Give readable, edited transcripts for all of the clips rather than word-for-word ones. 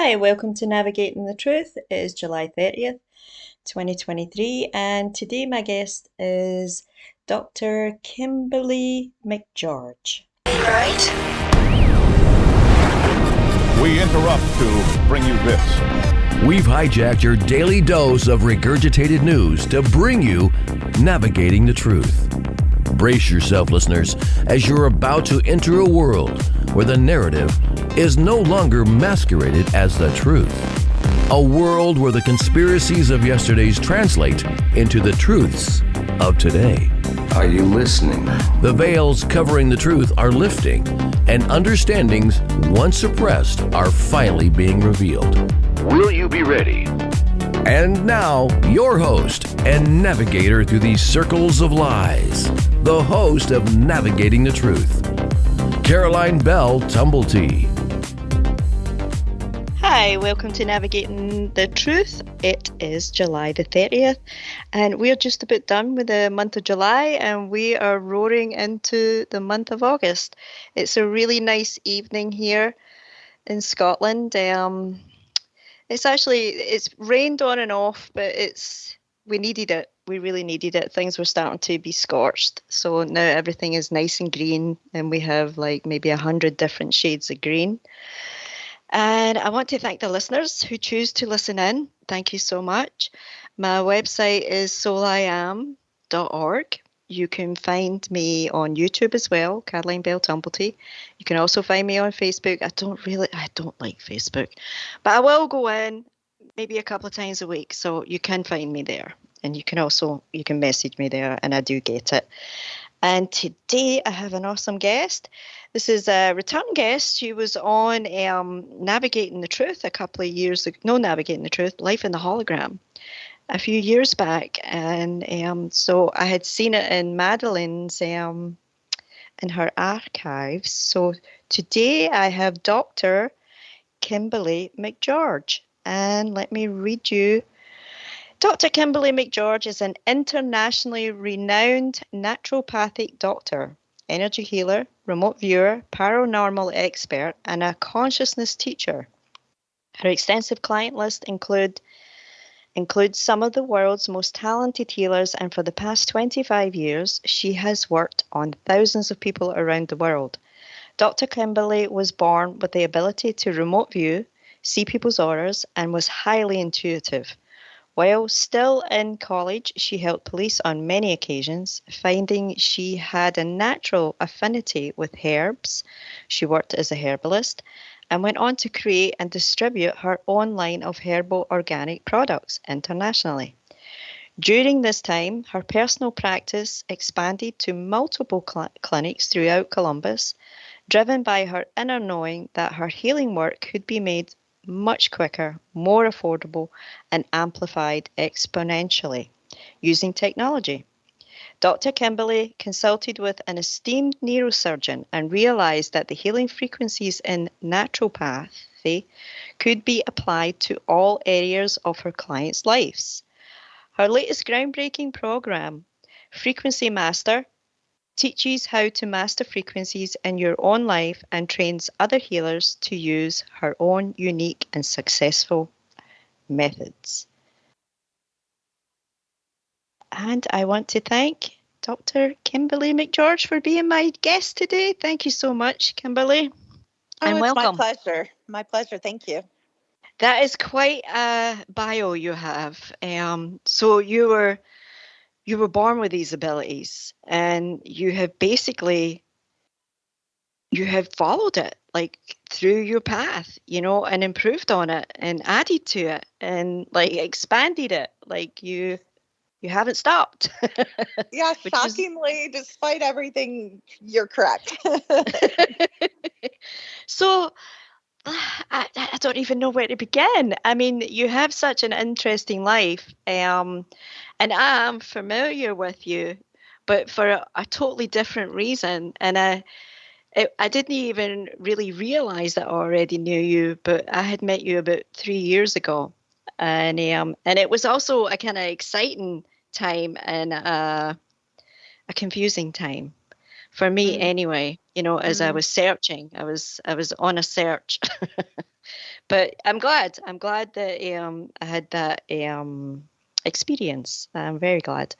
Hi, welcome to Navigating the Truth. It is July 30th, 2023, and today my guest is Dr. Kimberly McGeorge. Right? We interrupt to bring you this. We've hijacked your daily dose of regurgitated news to bring you Navigating the Truth. Brace yourself, listeners, as you're about to enter a world where the narrative is no longer masqueraded as the truth. A world where the conspiracies of yesterday's translate into the truths of today. Are you listening? The veils covering the truth are lifting, and understandings once suppressed are finally being revealed. Will you be ready? And now, your host and navigator through these circles of lies, the host of Navigating the Truth, Caroline Bell Tumblety. Hi, welcome to Navigating the Truth. It is July the 30th, and we're just about done with the month of July, and we are roaring into the month of August. It's a really nice evening here in Scotland. It's rained on and off, but we needed it. We really needed it. Things were starting to be scorched. So now everything is nice and green, and we have like maybe 100 different shades of green. And I want to thank the listeners who choose to listen in. Thank you so much. My website is souliam.org. You can find me on YouTube as well, Caroline Bell Tumblety. You can also find me on Facebook. I don't like Facebook, but I will go in maybe a couple of times a week, so you can find me there. And you can message me there, and I do get it. And today I have an awesome guest. This is a return guest. She was on Navigating the Truth a couple of years ago. No, Navigating the Truth, Life in the Hologram, a few years back. And so I had seen it in Madeline's, in her archives. So today I have Dr. Kimberly McGeorge. And let me read you. Dr. Kimberly McGeorge is an internationally renowned naturopathic doctor, energy healer, remote viewer, paranormal expert, and a consciousness teacher. Her extensive client list includes some of the world's most talented healers, and for the past 25 years, she has worked on thousands of people around the world. Dr. Kimberly was born with the ability to remote view, see people's auras, and was highly intuitive. While still in college, she helped police on many occasions, finding she had a natural affinity with herbs. She worked as a herbalist and went on to create and distribute her own line of herbal organic products internationally. During this time, her personal practice expanded to multiple clinics throughout Columbus, driven by her inner knowing that her healing work could be made much quicker, more affordable, and amplified exponentially using technology. Dr. Kimberly consulted with an esteemed neurosurgeon and realized that the healing frequencies in naturopathy could be applied to all areas of her clients' lives. Her latest groundbreaking program, Frequency Master, teaches how to master frequencies in your own life and trains other healers to use her own unique and successful methods. And I want to thank Dr. Kimberly McGeorge for being my guest today. Thank you so much, Kimberly. And welcome. My pleasure. My pleasure. Thank you. That is quite a bio you have. So you were born with these abilities, and you have followed it like through your path, and improved on it and added to it and like expanded it. Like you haven't stopped. Yeah, shockingly, despite everything, you're correct. So I don't even know where to begin. I mean, you have such an interesting life, and I'm familiar with you, but for a totally different reason. And I didn't even really realize that I already knew you, but I had met you about 3 years ago, and it was also a kind of exciting time and a confusing time for me anyway. As I was searching, I was on a search But I'm glad. I'm glad that I had that experience. I'm very glad.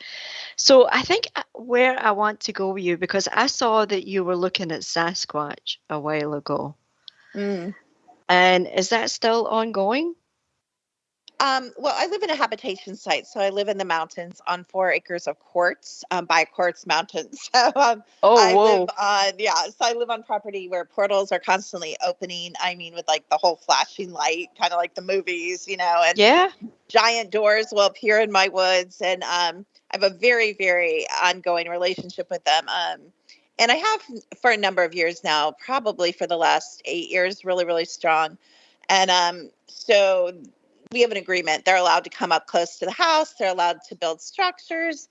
So I think where I want to go with you, because I saw that you were looking at Sasquatch a while ago. Mm. And is that still ongoing? Well, I live in a habitation site, so I live in the mountains on 4 acres of quartz, by quartz mountains. So Oh, I live whoa. so I live on property where portals are constantly opening. I mean, with like the whole flashing light, kind of like the movies, and Yeah. giant doors will appear in my woods. And I have a very, very ongoing relationship with them. And I have for a number of years now, probably for the last 8 years, really, really strong. And so we have an agreement. They're allowed to come up close to the house. They're allowed to build structures.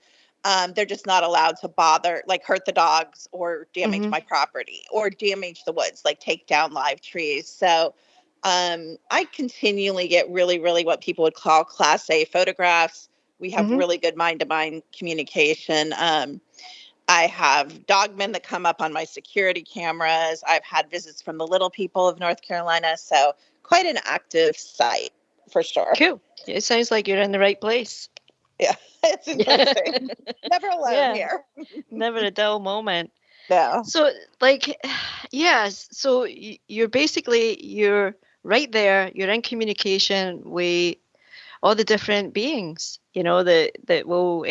They're just not allowed to bother, like hurt the dogs or damage my property or damage the woods, like take down live trees. So I continually get really, really what people would call Class A photographs. We have really good mind-to-mind communication. I have dogmen that come up on my security cameras. I've had visits from the little people of North Carolina. So quite an active site for sure. Cool. It sounds like you're in the right place. Yeah, it's interesting. Never alone here. Never a dull moment. No. So, yes. So you're right there. You're in communication with all the different beings. That will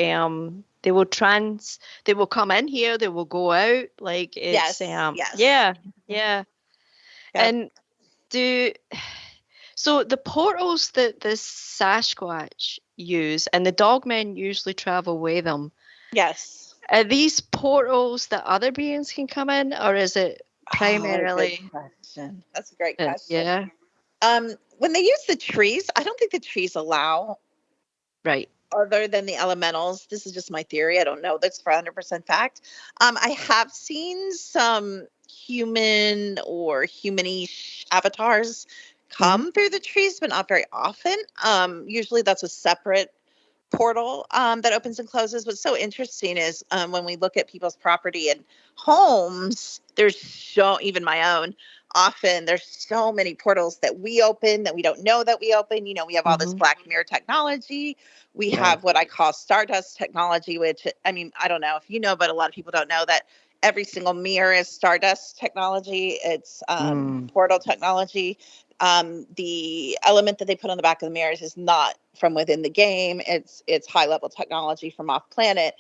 they will come in here. They will go out. Like it's Yes. yeah. Yep. And so the portals that the Sasquatch use and the dogmen usually travel with them. Yes. Are these portals that other beings can come in, or is it primarily? Good question. That's a great question. Yeah. When they use the trees, I don't think the trees allow. Right. Other than the elementals. This is just my theory. I don't know that's for 100% fact. I have seen some human or humanish avatars come through the trees, but not very often. Usually that's a separate portal that opens and closes. What's so interesting is when we look at people's property and homes, even my own, often there's so many portals that we open that we don't know that we open. We have all this black mirror technology. We have what I call stardust technology, which, I mean, I don't know if you know, but a lot of people don't know that every single mirror is stardust technology. It's portal technology. The element that they put on the back of the mirrors is not from within the game. It's high level technology from off planet.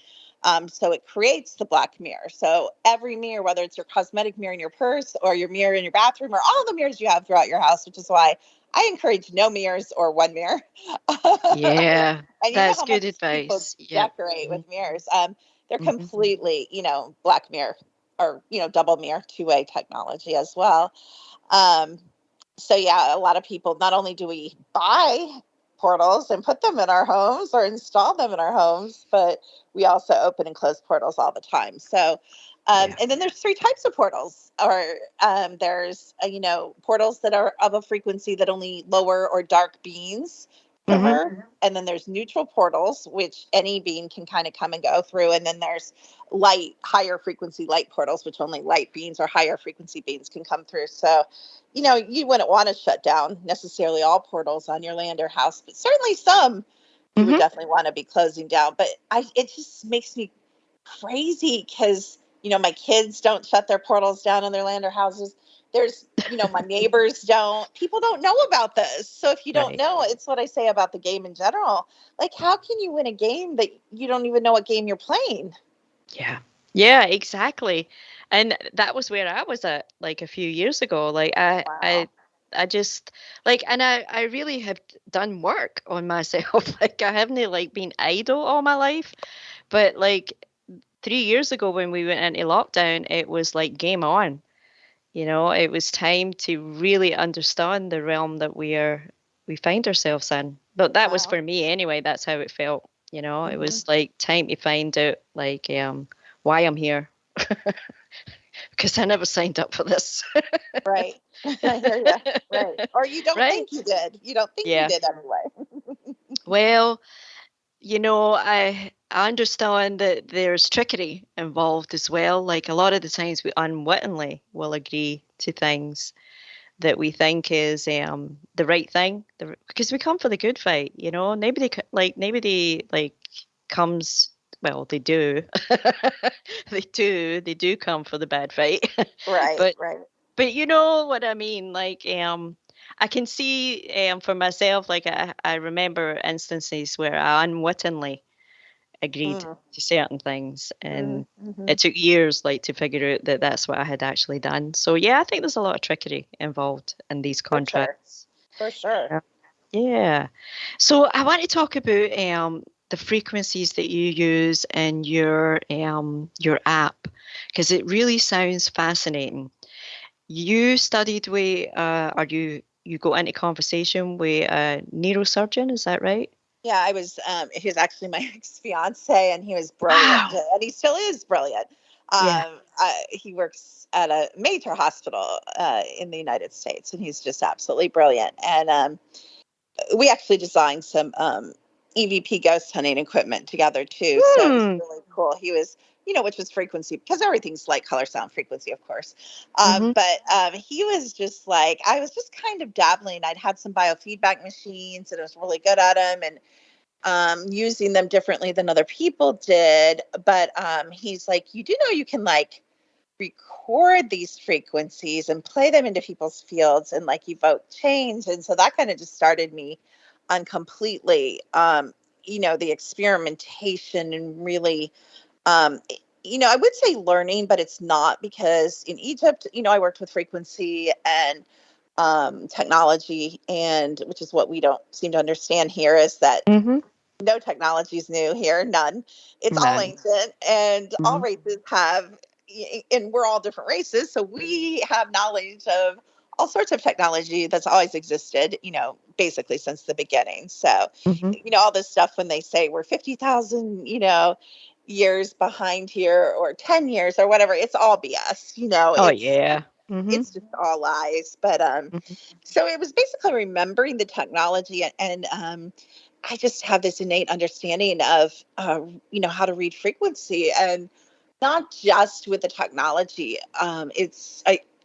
So it creates the black mirror. So every mirror, whether it's your cosmetic mirror in your purse or your mirror in your bathroom or all the mirrors you have throughout your house, which is why I encourage no mirrors or one mirror. Yeah, and that's how good much advice. people decorate with mirrors. They're completely, black mirror or, double mirror, two-way technology as well. So yeah, a lot of people, not only do we buy portals and put them in our homes or install them in our homes, but we also open and close portals all the time. So, and then there's 3 types of portals, or there's, portals that are of a frequency that only lower or dark beings prefer. And then there's neutral portals, which any being can kind of come and go through. And then there's higher frequency light portals, which only light beings or higher frequency beings can come through. So, you wouldn't want to shut down necessarily all portals on your land or house, but certainly some you would definitely want to be closing down. But it just makes me crazy because, my kids don't shut their portals down on their land or houses. There's, my neighbors don't. People don't know about this. So if you don't know, it's what I say about the game in general. Like, how can you win a game that you don't even know what game you're playing? Yeah, exactly. And that was where I was at like a few years ago. Like I just and I really have done work on myself. Like I haven't like been idle all my life. But like 3 years ago when we went into lockdown, it was like game on. It was time to really understand the realm that we find ourselves in. But that was for me anyway. That's how it felt. It was like time to find out like why I'm here. Because I never signed up for this. Right. I hear you. Right. Or you don't think you did. You don't think you did anyway. Well, I understand that there's trickery involved as well. Like a lot of the times we unwittingly will agree to things that we think is the right thing, because we come for the good fight, you know. Nobody like comes. Well, they do. They do come for the bad fight. Right, but right. but you know what I mean. Like I can see for myself. Like I remember instances where I unwittingly agreed Mm, to certain things, mm, and mhm. it took years like to figure out that that's what I had actually done. So yeah, I think there's a lot of trickery involved in these For sure. contracts. For sure. Yeah. Yeah. So I want to talk about the frequencies that you use in your app, because it really sounds fascinating. You studied with or you got into conversation with a neurosurgeon, is that right? Yeah, I was. He was actually my ex-fiance, and he was brilliant, Wow. and he still is brilliant. Yeah. He works at a major hospital in the United States, and he's just absolutely brilliant. And we actually designed some EVP ghost hunting equipment together too. So it was Hmm. really cool. He was, which was frequency, because everything's light, color, sound, frequency, of course. Mm-hmm. But he was just like, I was just kind of dabbling. I'd had some biofeedback machines, and I was really good at them, and using them differently than other people did. But he's like, you do know you can like record these frequencies and play them into people's fields and like evoke change. And so that kind of just started me on completely, the experimentation and really, um, I would say learning, but it's not, because in Egypt, I worked with frequency and technology, and which is what we don't seem to understand here, is that Mm-hmm. no technology is new here, none. It's all None. ancient, and all Mm-hmm. races have, and we're all different races, so we have knowledge of all sorts of technology that's always existed, basically since the beginning. So, Mm-hmm. all this stuff when they say we're 50,000, years behind here, or 10 years or whatever, it's all BS. Oh yeah. Mm-hmm. It's just all lies. But Mm-hmm. so it was basically remembering the technology, and I just have this innate understanding of how to read frequency, and not just with the technology.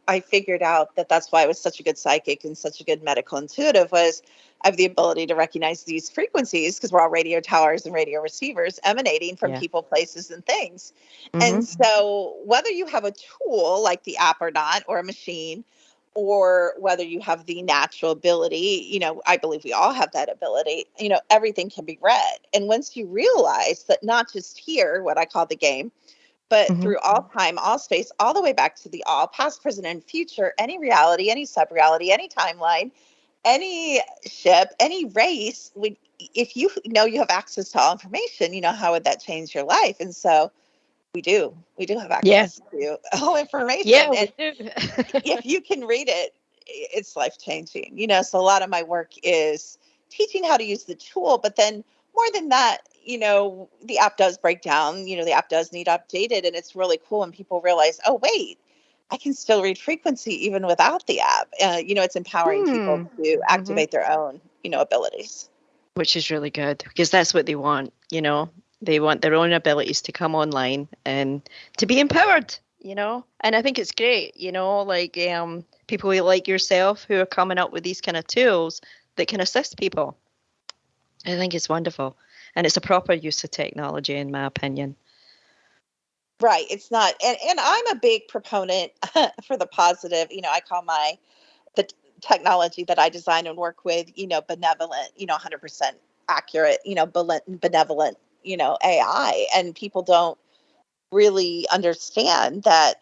I figured out that that's why I was such a good psychic and such a good medical intuitive, was I have the ability to recognize these frequencies, because we're all radio towers and radio receivers emanating from Yeah. people, places, and things. And Mm-hmm. so whether you have a tool like the app or not, or a machine, or whether you have the natural ability, I believe we all have that ability, everything can be read. And once you realize that, not just here, what I call the game, but Mm-hmm. through all time, all space, all the way back to the all, past, present, and future, any reality, any sub reality, any timeline, any ship, any race, if you know you have access to all information, how would that change your life? And so we do have Yeah. access to all information. Yeah, And we do. if you can read it, it's life changing. So a lot of my work is teaching how to use the tool, but then more than that, the app does break down, the app does need updated, and it's really cool when people realize, oh, wait, I can still read frequency even without the app. It's empowering people Hmm. to Mm-hmm. activate their own, abilities. Which is really good, because that's what they want, you know. They want their own abilities to come online and to be empowered, you know. And I think it's great, you know, like people like yourself who are coming up with these kind of tools that can assist people. I think it's wonderful. And it's a proper use of technology, in my opinion. Right. It's not, and I'm a big proponent for the positive. I call the technology that I design and work with, benevolent, 100% accurate, benevolent, AI. And people don't really understand that,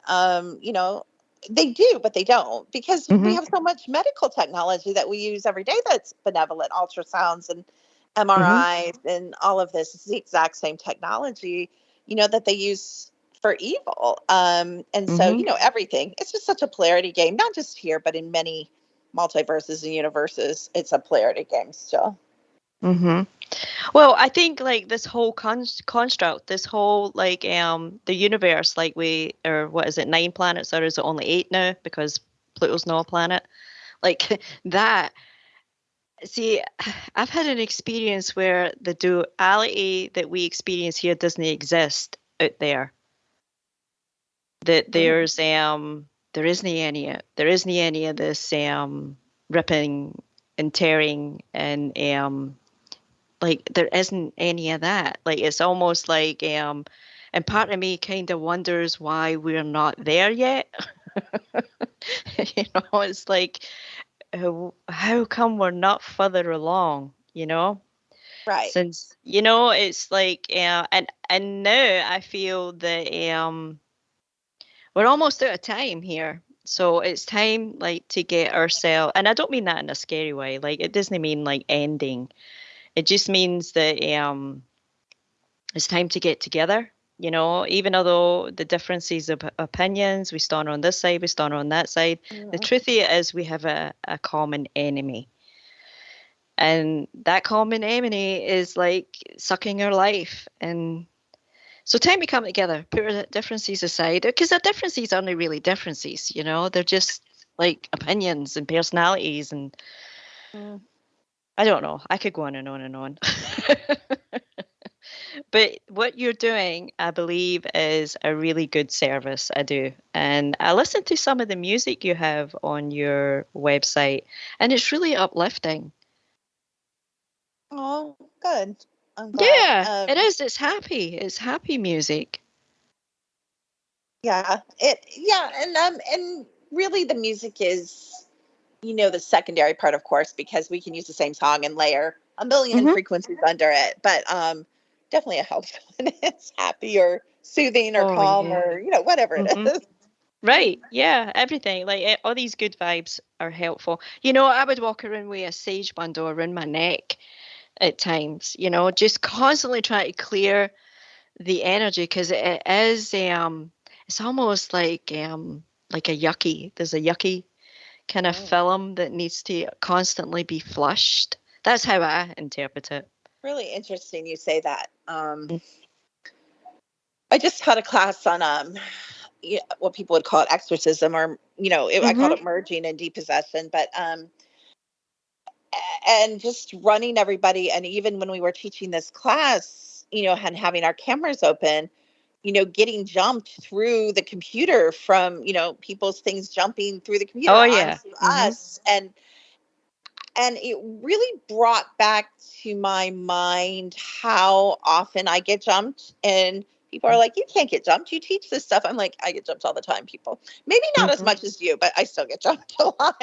they do, but they don't, because we Mm-hmm. have so much medical technology that we use every day that's benevolent, ultrasounds and Mm-hmm. MRIs and all of this is the exact same technology, that they use for evil. And so, Mm-hmm. everything, it's just such a polarity game, not just here, but in many multiverses and universes, it's a polarity game still. Mm-hmm. Well, I think like this whole construct, this whole like the universe, like we or what is it, 9 planets, or is it only 8 now because Pluto's not a planet? Like that. See, I've had an experience where the duality that we experience here doesn't exist out there. That Mhm. there's there isn't any of this ripping and tearing, and like there isn't any of that. Like it's almost like and part of me kind of wonders why we're not there yet. It's like how come we're not further along, Right. since it's like and now I feel that we're almost out of time here. So it's time like to get ourselves, and I don't mean that in a scary way. Like it doesn't mean like ending. It just means that it's time to get together. Even although the differences of opinions, we stand on this side, we stand on that side. The truth of it is we have a common enemy. And that common enemy is like sucking our life. And so time to come together, put our differences aside, because our differences aren't really differences, they're just like opinions and personalities. And I don't know, I could go on and on and on. But what you're doing, I believe, is a really good service. I do. And I listen to some of the music you have on your website, and it's really uplifting. Oh, good. I'm glad. Yeah, it is. It's happy. It's happy music. Yeah. And really the music is, the secondary part, of course, because we can use the same song and layer a million frequencies under it. But definitely it helps when it's happy or soothing or calm or, whatever it is. Right. Yeah. Everything. Like all these good vibes are helpful. I would walk around with a sage bundle around my neck at times, just constantly trying to clear the energy, because it is it's almost like a yucky. There's a yucky kind of film that needs to constantly be flushed. That's how I interpret it. Really interesting you say that. I just had a class on what people would call it exorcism, or I call it merging and depossession, but and just running everybody, and even when we were teaching this class, and having our cameras open, getting jumped through the computer from people's things jumping through the computer onto us, and it really brought back to my mind how often I get jumped, and people are like, you can't get jumped. You teach this stuff. I'm like, I get jumped all the time, people. Maybe not as much as you, but I still get jumped a lot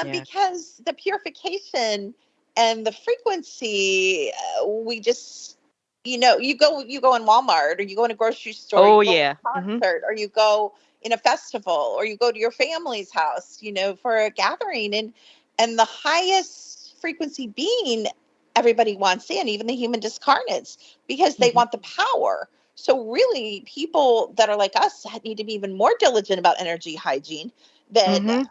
because the purification and the frequency, we just, you go in Walmart, or you go in a grocery store, or you go to a concert, or you go in a festival, or you go to your family's house, for a gathering, and the highest frequency being everybody wants in, even the human discarnates, because they want the power. So really, people that are like us need to be even more diligent about energy hygiene than,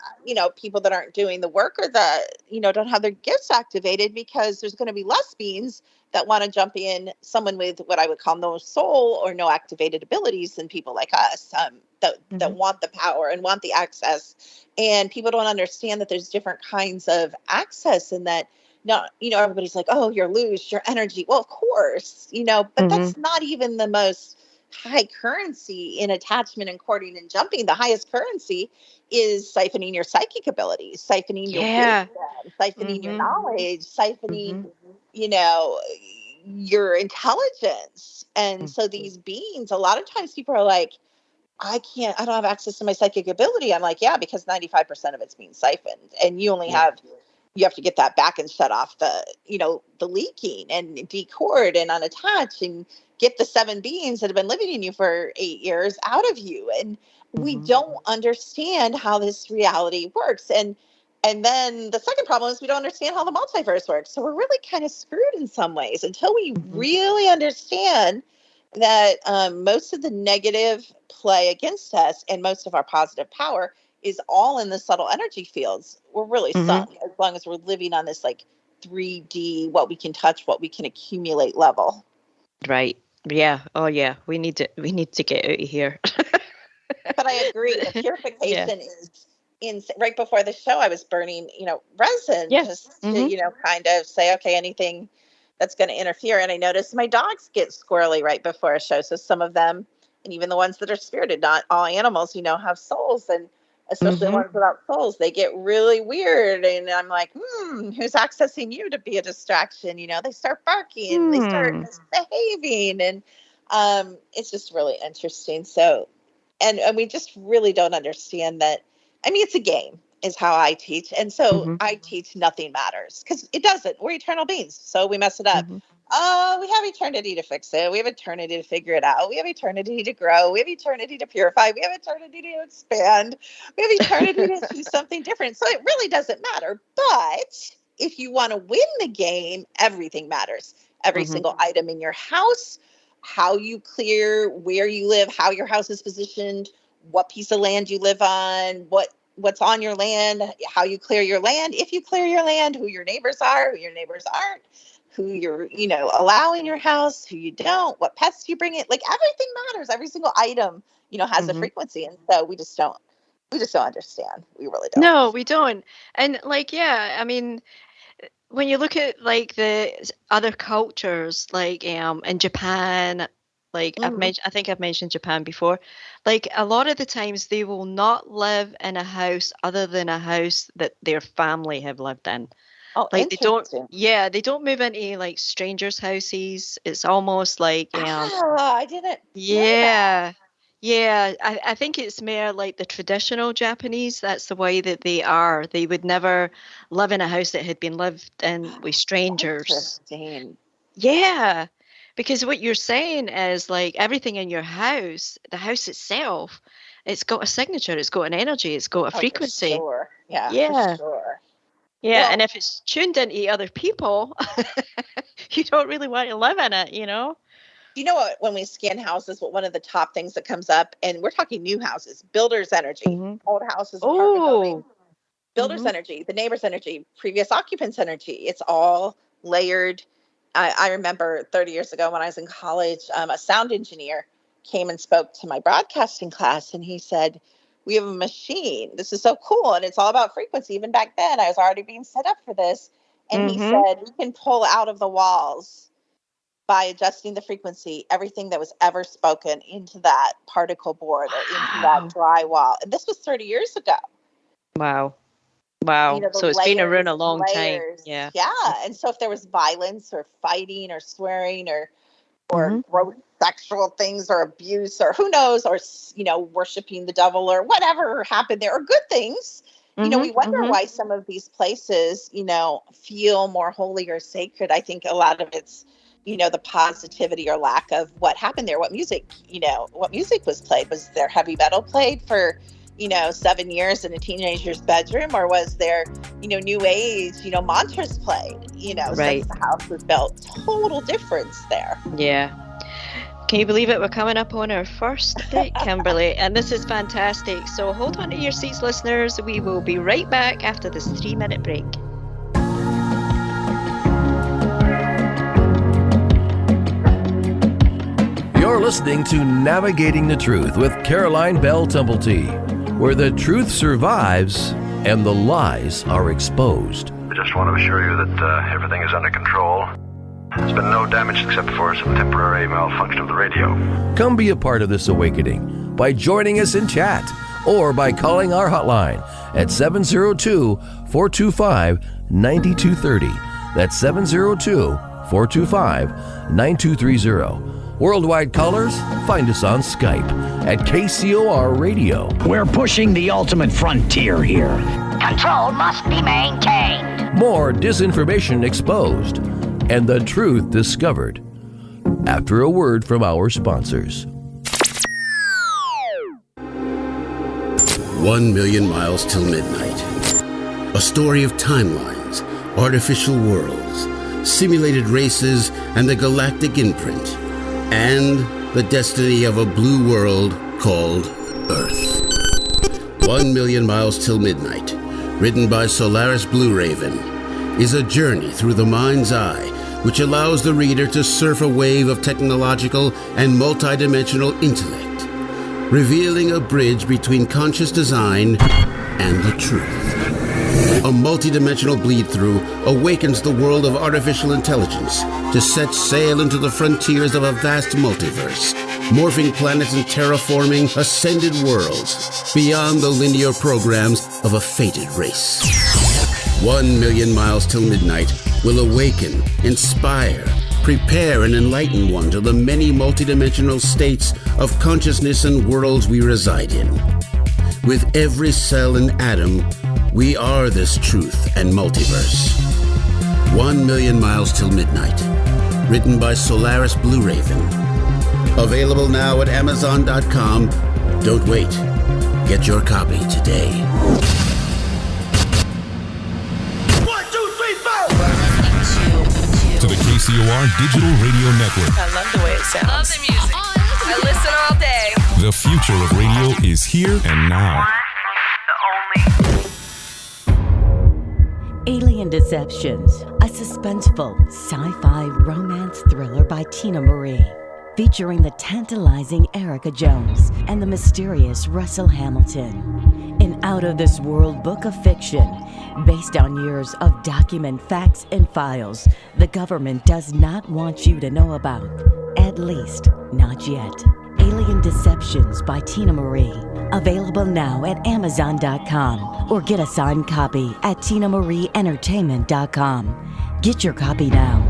people that aren't doing the work, or that, don't have their gifts activated, because there's going to be less beings that want to jump in, someone with what I would call no soul or no activated abilities, than people like us that want the power and want the access. And people don't understand that there's different kinds of access, and that everybody's like, oh, you're loose, your energy. Well, of course, but that's not even the most high currency in attachment and courting and jumping. The highest currency is siphoning your psychic abilities, siphoning your wisdom, siphoning your knowledge, siphoning, your intelligence. And so these beings, a lot of times people are like, I don't have access to my psychic ability. I'm like, yeah, because 95% of it's being siphoned, and you only have to get that back and shut off the leaking, and decord and unattach, and get the 7 beings that have been living in you for 8 years out of you. And we don't understand how this reality works. And then the second problem is we don't understand how the multiverse works. So we're really kind of screwed in some ways until we really understand that most of the negative play against us and most of our positive power is all in the subtle energy fields. We're really sunk as long as we're living on this like 3D, what we can touch, what we can accumulate level. Right. Yeah. Oh yeah. We need to get out of here. But I agree. The purification is right before the show, I was burning, resin just to, kind of say, okay, anything that's going to interfere. And I noticed my dogs get squirrely right before a show. So some of them, and even the ones that are spirited, not all animals, have souls. And especially the ones without souls. They get really weird. And I'm like, who's accessing you to be a distraction? They start barking, they start misbehaving. And it's just really interesting. So, and we just really don't understand that. I mean, it's a game is how I teach. And so I teach nothing matters because it doesn't. We're eternal beings. So we mess it up. We have eternity to fix it. We have eternity to figure it out. We have eternity to grow. We have eternity to purify. We have eternity to expand. We have eternity to do something different. So it really doesn't matter. But if you want to win the game, everything matters. Every single item in your house, how you clear, where you live, how your house is positioned, what piece of land you live on, what's on your land, how you clear your land, if you clear your land, who your neighbors are, who your neighbors aren't, who you're, allow in your house, who you don't, what pests you bring in. Like everything matters. Every single item, has a frequency. And so we just don't understand. We really don't. No, we don't. And I mean, when you look at the other cultures, in Japan, I think I've mentioned Japan before. A lot of the times they will not live in a house other than a house that their family have lived in. Oh, they don't move into strangers' houses. It's almost I didn't. Yeah. I think it's more like the traditional Japanese. That's the way that they are. They would never live in a house that had been lived in with strangers. Interesting. Yeah. Because what you're saying is everything in your house, the house itself, it's got a signature, it's got an energy, it's got a frequency. For sure. Yeah. For sure. Yeah, well, and if it's tuned into other people, you don't really want to live in it, You know what? When we scan houses, one of the top things that comes up, and we're talking new houses, builder's energy, old houses, apartment buildings, builder's energy, the neighbor's energy, previous occupant's energy. It's all layered. I remember 30 years ago when I was in college, a sound engineer came and spoke to my broadcasting class, and he said, we have a machine. This is so cool. And it's all about frequency. Even back then, I was already being set up for this. And he said, we can pull out of the walls by adjusting the frequency, everything that was ever spoken into that particle board or into that drywall. And this was 30 years ago. Wow. So it's been around a long time. Yeah. Yeah. And so if there was violence or fighting or swearing or gross sexual things or abuse or who knows, or, worshiping the devil or whatever happened there, or good things, we wonder why some of these places, feel more holy or sacred. I think a lot of it's, the positivity or lack of what happened there, what music was played. Was there heavy metal played for 7 years in a teenager's bedroom, or was there, new age, mantras played, since the house was built? Total difference there. Yeah. Can you believe it? We're coming up on our first date, Kimberly, and this is fantastic. So hold on to your seats, listeners. We will be right back after this 3-minute break. You're listening to Navigating the Truth with Caroline Bell Tumblety, where the truth survives and the lies are exposed. I just want to assure you that everything is under control. There's been no damage except for some temporary malfunction of the radio. Come be a part of this awakening by joining us in chat or by calling our hotline at 702-425-9230. That's 702-425-9230. Worldwide callers, find us on Skype at KCOR Radio. We're pushing the ultimate frontier here. Control must be maintained. More disinformation exposed and the truth discovered. After a word from our sponsors. 1,000,000 miles till midnight. A story of timelines, artificial worlds, simulated races, and the galactic imprint. And the destiny of a blue world called Earth. 1,000,000 miles till midnight, written by Solaris Blue Raven, is a journey through the mind's eye which allows the reader to surf a wave of technological and multidimensional intellect, revealing a bridge between conscious design and the truth. A multidimensional bleed-through awakens the world of artificial intelligence to set sail into the frontiers of a vast multiverse. morphing planets and terraforming ascended worlds beyond the linear programs of a fated race. 1 million miles till midnight will awaken, inspire, prepare, and enlighten one to the many multidimensional states of consciousness and worlds we reside in. With every cell and atom, we are this truth and multiverse. 1 million miles till midnight. Written by Solaris Blue Raven. Available now at Amazon.com. Don't wait. Get your copy today. 1, 2, 3, 4. To the KCOR Digital Radio Network. I love the way it sounds. Love the music. I listen all day. The future of radio is here and now. Alien Deceptions, a suspenseful sci-fi romance thriller by Tina Marie, featuring the tantalizing Erica Jones and the mysterious Russell Hamilton. An out-of-this-world book of fiction based on years of document facts and files the government does not want you to know about, at least not yet. Alien Deceptions by Tina Marie. Available now at Amazon.com or get a signed copy at TinaMarieEntertainment.com. Get your copy now.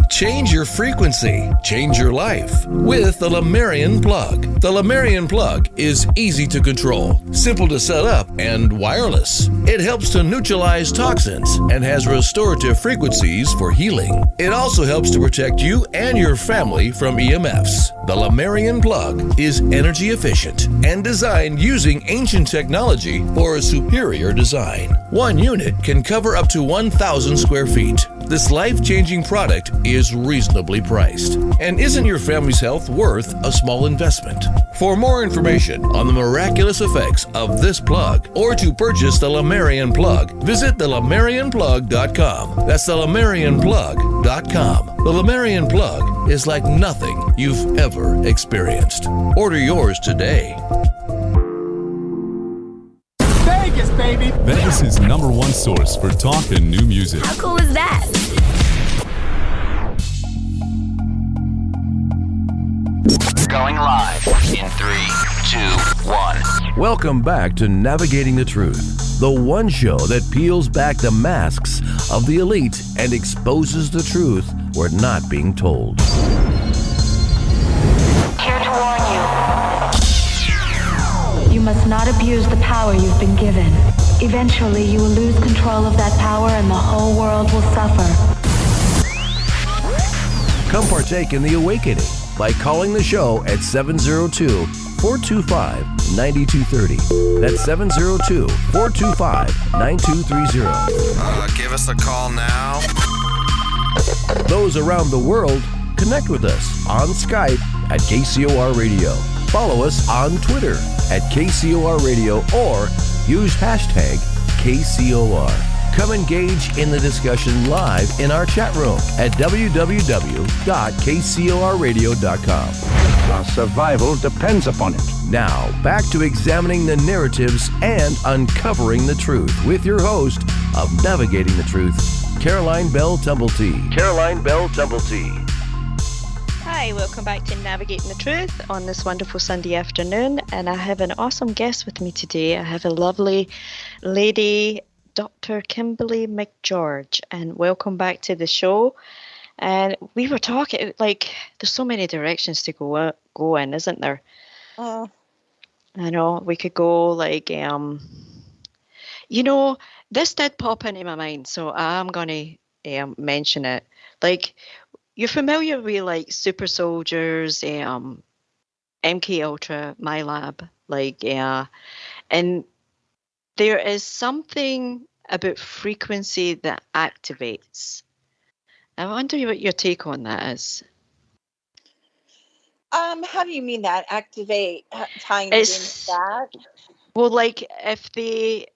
Change your frequency, change your life with the Lemurian Plug. The Lemurian Plug is easy to control, simple to set up, and wireless. It helps to neutralize toxins and has restorative frequencies for healing. It also helps to protect you and your family from EMFs. The Lemurian Plug is energy efficient and designed using ancient technology for a superior design. One unit can cover up to 1,000 square feet. This life-changing product is reasonably priced. And isn't your family's health worth a small investment? For more information on the miraculous effects of this plug or to purchase the Lemurian Plug, visit thelemurianplug.com. That's thelemurianplug.com. The Lemurian Plug is like nothing you've ever experienced. Order yours today. Vegas, baby. Vegas' #1 source for talk and new music. How cool is that? Going live in 3, 2, 1. Welcome back to Navigating the Truth, the one show that peels back the masks of the elite and exposes the truth we're not being told. Here to warn you. You must not abuse the power you've been given. Eventually, you will lose control of that power and the whole world will suffer. Come partake in the awakening by calling the show at 702-425-9230. That's 702-425-9230. Give us a call now. Those around the world, connect with us on Skype at KCOR Radio. Follow us on Twitter at KCOR Radio or use hashtag KCOR. Come engage in the discussion live in our chat room at www.kcorradio.com. Our survival depends upon it. Now, back to examining the narratives and uncovering the truth with your host of Navigating the Truth, Caroline Bell Tumblety. Caroline Bell Tumblety. Hi, welcome back to Navigating the Truth on this wonderful Sunday afternoon, and I have an awesome guest with me today. I have a lovely lady, Dr. Kimberly McGeorge, and welcome back to the show. And we were talking, like, there's so many directions to go in, isn't there? I know, we could go, like, this did pop into my mind, so I'm going to mention it. Like, you're familiar with, like, super soldiers, MK Ultra, My Lab, like, and there is something about frequency that activates. I wonder what your take on that is. How do you mean that? Activate, tying it into that? Well, like if they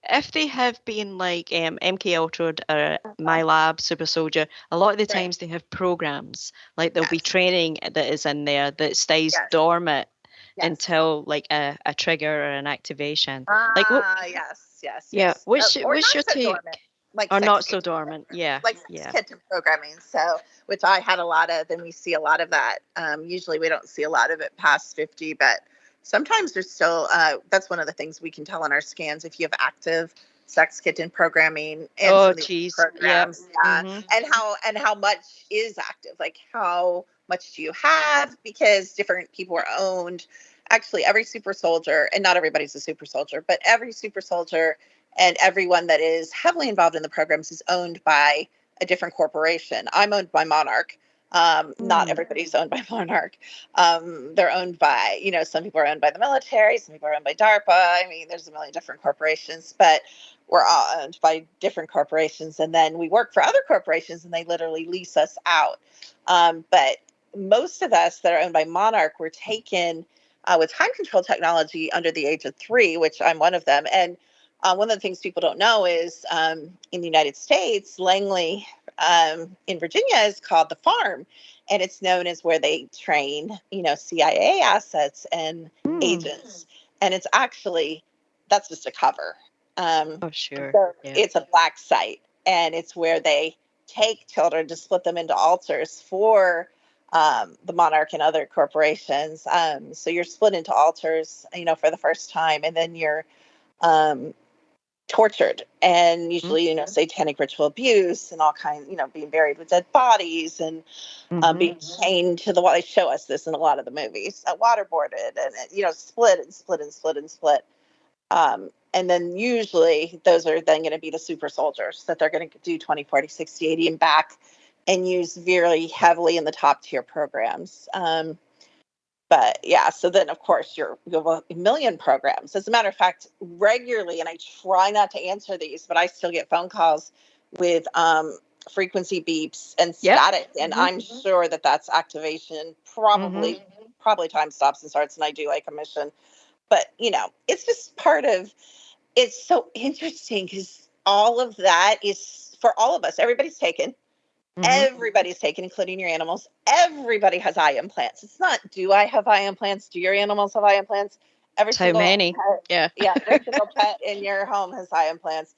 have been like MK Ultra or My Lab, Super Soldier, a lot of the times they have programs. Like there'll be training that is in there that stays dormant until like a trigger or an activation. Yes. Yeah. What's your take? like Or sex not so dormant. Yeah. like sex Yeah. kitten programming. So, which I had a lot of, and we see a lot of that. Usually we don't see a lot of it past 50, but sometimes there's still, that's one of the things we can tell on our scans if you have active sex kitten programming and some Oh, of these geez. Yep. programs. Yeah. And how much is active? Like how much do you have? Because different people are owned. Actually, every super soldier, and not everybody's a super soldier, but every super soldier and everyone that is heavily involved in the programs is owned by a different corporation. I'm owned by Monarch. Not everybody's owned by Monarch. They're owned by, some people are owned by the military, some people are owned by DARPA. I mean, there's a million different corporations, but we're all owned by different corporations. And then we work for other corporations and they literally lease us out. But most of us that are owned by Monarch were taken with time control technology under the age of 3, which I'm one of them. And one of the things people don't know is in the United States, Langley in Virginia is called the farm, and it's known as where they train, CIA assets and agents. And it's actually, that's just a cover. Oh, sure. So Yeah. it's a black site, and it's where they take children to split them into altars for the Monarch and other corporations. So you're split into altars, for the first time, and then you're tortured, and usually, satanic ritual abuse and all kinds, being buried with dead bodies and being chained to the wall. They show us this in a lot of the movies, waterboarded and, split and split and split and split. And then usually those are then going to be the super soldiers that they're going to do 20, 40, 60, 80 and back and use very heavily in the top tier programs. But yeah, so then of course you have a million programs. As a matter of fact, regularly, and I try not to answer these, but I still get phone calls with frequency beeps and static, and I'm sure that that's activation. Probably time stops and starts, and I do like a mission. But it's just part of. It's so interesting because all of that is for all of us. Everybody's taken. Everybody's taken, including your animals. Everybody has eye implants. It's not, do I have eye implants? Do your animals have eye implants? Every single many? Pet, every single pet in your home has eye implants,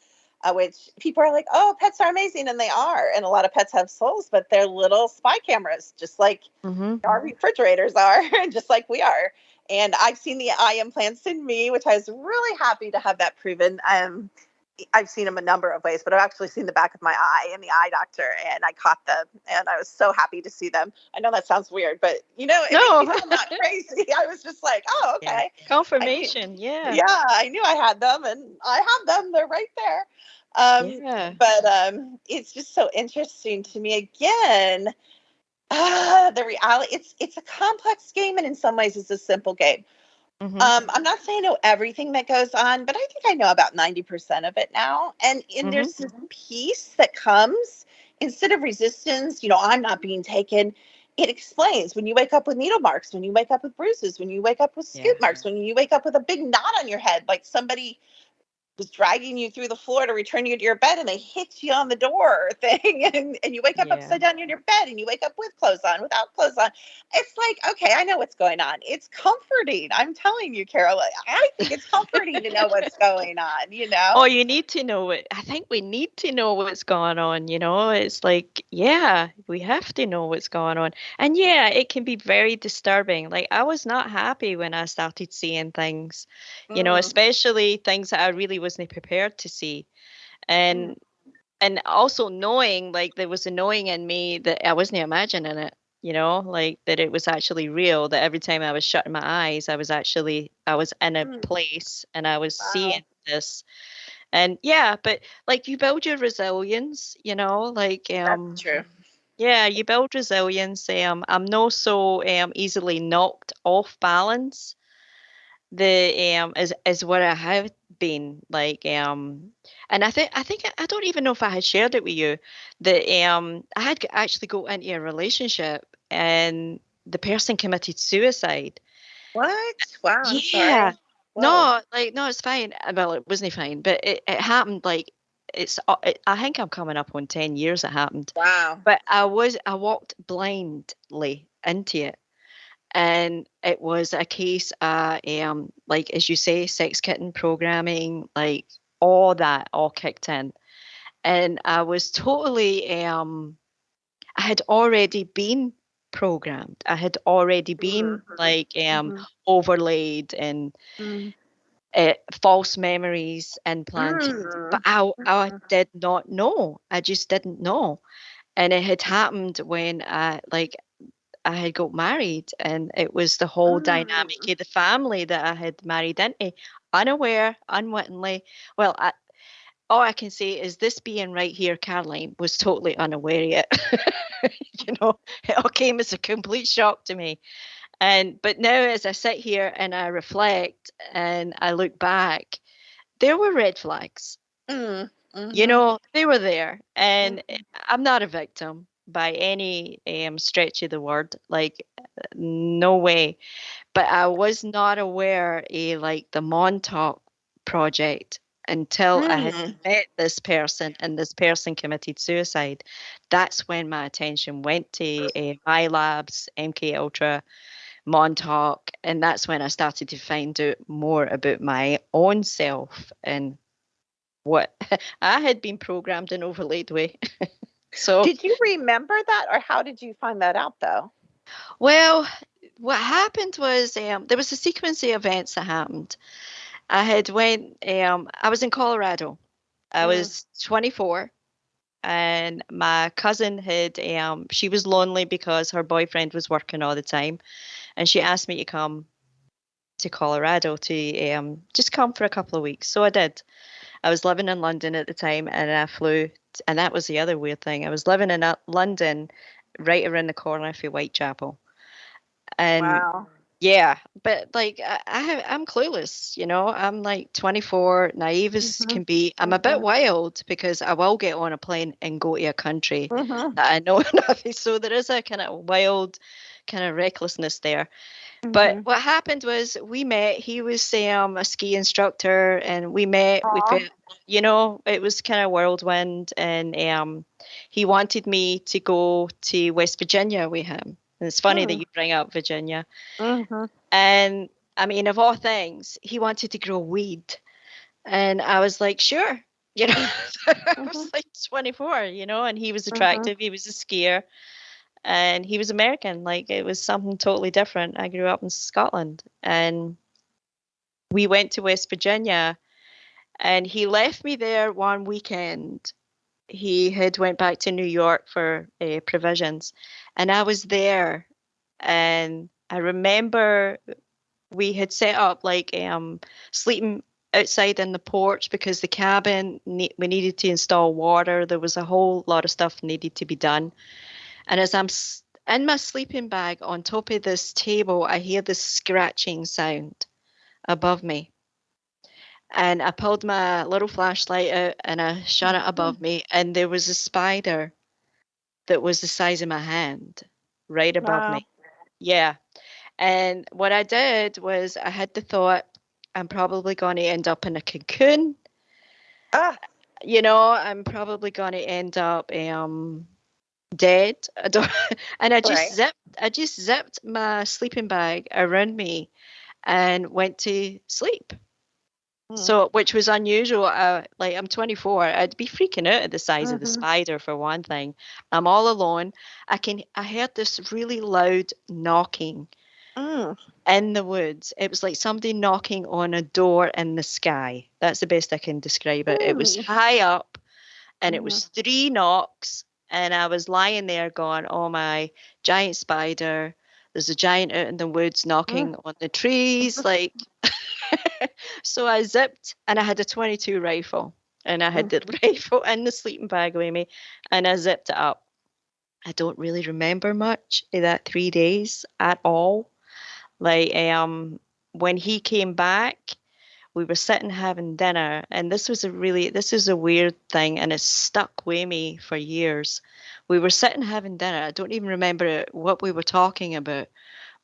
which people are like, oh, pets are amazing, and they are. And a lot of pets have souls, but they're little spy cameras, just like our refrigerators are, just like we are. And I've seen the eye implants in me, which I was really happy to have that proven. I've seen them a number of ways, but I've actually seen the back of my eye in the eye doctor, and I caught them, and I was so happy to see them. I know that sounds weird, but it No, makes me feel not crazy. I was just like, oh, okay. Yeah. Confirmation. Yeah. Yeah, I knew I had them, and I have them. They're right there. But it's just so interesting to me again. The reality, it's a complex game, and in some ways it's a simple game. I'm not saying I know everything that goes on, but I think I know about 90% of it now. And there's this piece that comes instead of resistance, I'm not being taken. It explains when you wake up with needle marks, when you wake up with bruises, when you wake up with scoop marks, when you wake up with a big knot on your head, like somebody was dragging you through the floor to return you to your bed and they hit you on the door thing and you wake up upside down in your bed and you wake up with clothes on, without clothes on. It's like, okay, I know what's going on. It's comforting. I'm telling you, Carol, I think it's comforting to know what's going on, Oh, you need to know it. I think we need to know what's going on, It's like, we have to know what's going on. And it can be very disturbing. Like I was not happy when I started seeing things, especially things that I really wasn't prepared to see. And also knowing, like there was a knowing in me that I wasn't imagining it, like that it was actually real, that every time I was shutting my eyes, I was in a place and I was seeing this. And but like you build your resilience, like That's true. Yeah, you build resilience. I'm not so easily knocked off balance. The is what I have been like. And I think I don't even know if I had shared it with you that I had actually got into a relationship and the person committed suicide. What? Wow. I'm Yeah. sorry. No, no, it's fine. Well, it wasn't fine, but it happened like I think I'm coming up on 10 years it happened. Wow. But I walked blindly into it. And it was a case like as you say, sex kitten programming, like all that all kicked in. And I was totally, I had already been programmed. I had already been like overlaid and false memories implanted. But I did not know. I just didn't know. And it had happened when I had got married, and it was the whole dynamic of the family that I had married into, unaware, unwittingly. Well, all I can say is this being right here, Caroline, was totally unaware yet. You know, it all came as a complete shock to me. But now as I sit here and I reflect and I look back, there were red flags. You know, they were there. And I'm not a victim by any stretch of the word. Like, no way. But I was not aware of like the Montauk project until I had met this person and this person committed suicide. That's when my attention went to my labs, MK Ultra, Montauk, and that's when I started to find out more about my own self and what I had been programmed and overlaid with. So, did you remember that, or how did you find that out, though? Well, what happened was there was a sequence of events that happened. I was in Colorado. I was 24, and my cousin she was lonely because her boyfriend was working all the time, and she asked me to come to Colorado to just come for a couple of weeks. So I did. I was living in London at the time, and I flew, and that was the other weird thing. I was living in London, right around the corner from Whitechapel. And yeah, but like I'm clueless, you know. I'm like 24, naive as can be. I'm a bit wild because I will get on a plane and go to a country that I know nothing. So there is a kind of wild, kind of recklessness there. But what happened was we met. He was a ski instructor, and we met. We felt, you know, it was kind of whirlwind, and he wanted me to go to West Virginia with him. And it's funny that you bring up Virginia. And I mean, of all things, he wanted to grow weed. And I was like, sure. You know, I was like 24, you know, and he was attractive. He was a skier. And he was American. Like, it was something totally different. I grew up in Scotland. And we went to West Virginia. And he left me there one weekend. He had went back to New York for provisions, and I was there, and I remember we had set up like sleeping outside in the porch because the cabin we needed to install water. There was a whole lot of stuff needed to be done, and as I'm in my sleeping bag on top of this table, I hear this scratching sound above me. And I pulled my little flashlight out and I shone it above me. And there was a spider that was the size of my hand right above me. Yeah. And what I did was I had the thought, I'm probably going to end up in a cocoon. You know, I'm probably going to end up dead. And I just zipped my sleeping bag around me and went to sleep. So, which was unusual. Like, I'm 24. I'd be freaking out at the size of the spider, for one thing. I'm all alone. I heard this really loud knocking in the woods. It was like somebody knocking on a door in the sky. That's the best I can describe it. It was high up, and it was 3 knocks, and I was lying there going, oh my, giant spider. There's a giant out in the woods knocking on the trees, like... So I zipped, and I had a 22 rifle, and I had the rifle in the sleeping bag with me, and I zipped it up. I don't really remember much of that 3 days at all. Like, when he came back, we were sitting having dinner, and this is a weird thing, and it's stuck with me for years. We were sitting having dinner. I don't even remember what we were talking about,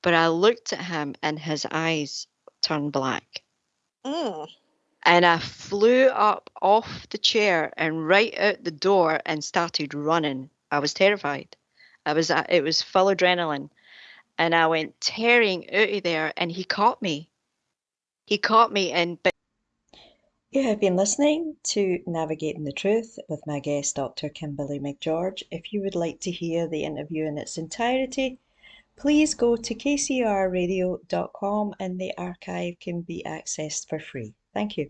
but I looked at him, and his eyes turned black. And I flew up off the chair and right out the door and started running. I was terrified. It was full adrenaline. And I went tearing out of there, and he caught me. And You have been listening to Navigating the Truth with my guest, Dr. Kimberly McGeorge. If you would like to hear the interview in its entirety, please go to kcrradio.com and the archive can be accessed for free. Thank you.